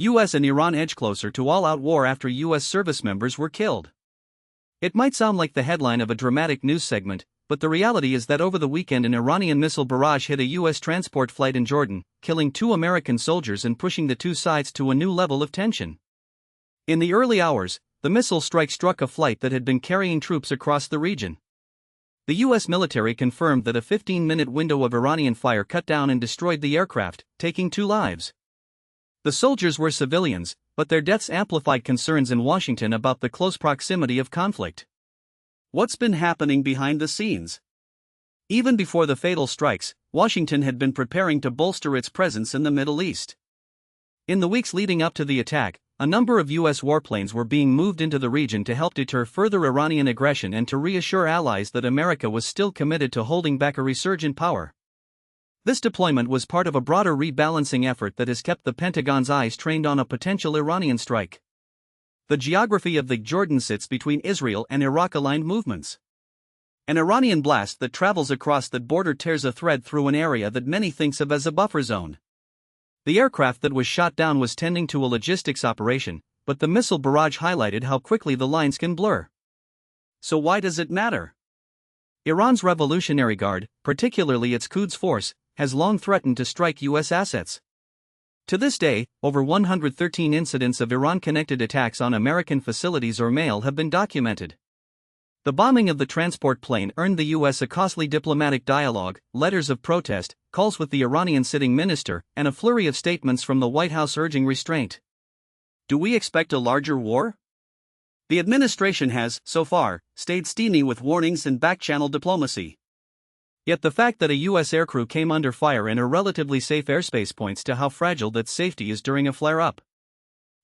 US and Iran edge closer to all-out war after US service members were killed. It might sound like the headline of a dramatic news segment, but the reality is that over the weekend an Iranian missile barrage hit a US transport flight in Jordan, killing 2 American soldiers and pushing the two sides to a new level of tension. In the early hours, the missile strike struck a flight that had been carrying troops across the region. The US military confirmed that a 15-minute window of Iranian fire cut down and destroyed the aircraft, taking 2 lives. The soldiers were civilians, but their deaths amplified concerns in Washington about the close proximity of conflict. What's been happening behind the scenes? Even before the fatal strikes, Washington had been preparing to bolster its presence in the Middle East. In the weeks leading up to the attack, a number of US warplanes were being moved into the region to help deter further Iranian aggression and to reassure allies that America was still committed to holding back a resurgent power. This deployment was part of a broader rebalancing effort that has kept the Pentagon's eyes trained on a potential Iranian strike. The geography of the Jordan sits between Israel and Iraq-aligned movements. An Iranian blast that travels across that border tears a thread through an area that many think of as a buffer zone. The aircraft that was shot down was tending to a logistics operation, but the missile barrage highlighted how quickly the lines can blur. So why does it matter? Iran's Revolutionary Guard, particularly its Quds Force, has long threatened to strike US assets. To this day, over 113 incidents of Iran-connected attacks on American facilities or mail have been documented. The bombing of the transport plane earned the US a costly diplomatic dialogue, letters of protest, calls with the Iranian sitting minister, and a flurry of statements from the White House urging restraint. Do we expect a larger war? The administration has, so far, stayed steamy with warnings and back-channel diplomacy. Yet the fact that a US aircrew came under fire in a relatively safe airspace points to how fragile that safety is during a flare-up.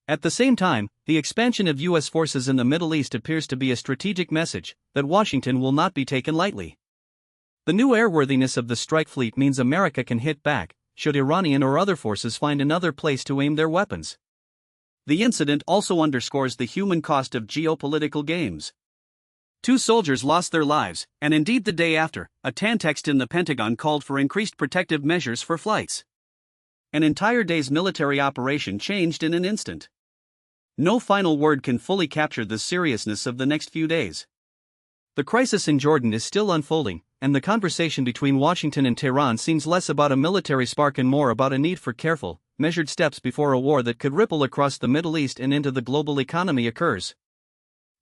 At the same time, the expansion of US forces in the Middle East appears to be a strategic message that Washington will not be taken lightly. The new airworthiness of the strike fleet means America can hit back, should Iranian or other forces find another place to aim their weapons. The incident also underscores the human cost of geopolitical games. 2 soldiers lost their lives, and indeed the day after, a text in the Pentagon called for increased protective measures for flights. An entire day's military operation changed in an instant. No final word can fully capture the seriousness of the next few days. The crisis in Jordan is still unfolding, and the conversation between Washington and Tehran seems less about a military spark and more about a need for careful, measured steps before a war that could ripple across the Middle East and into the global economy occurs.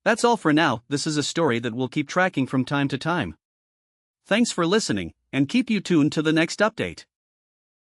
That's all for now. This is a story that we'll keep tracking from time to time. Thanks for listening, and keep you tuned to the next update.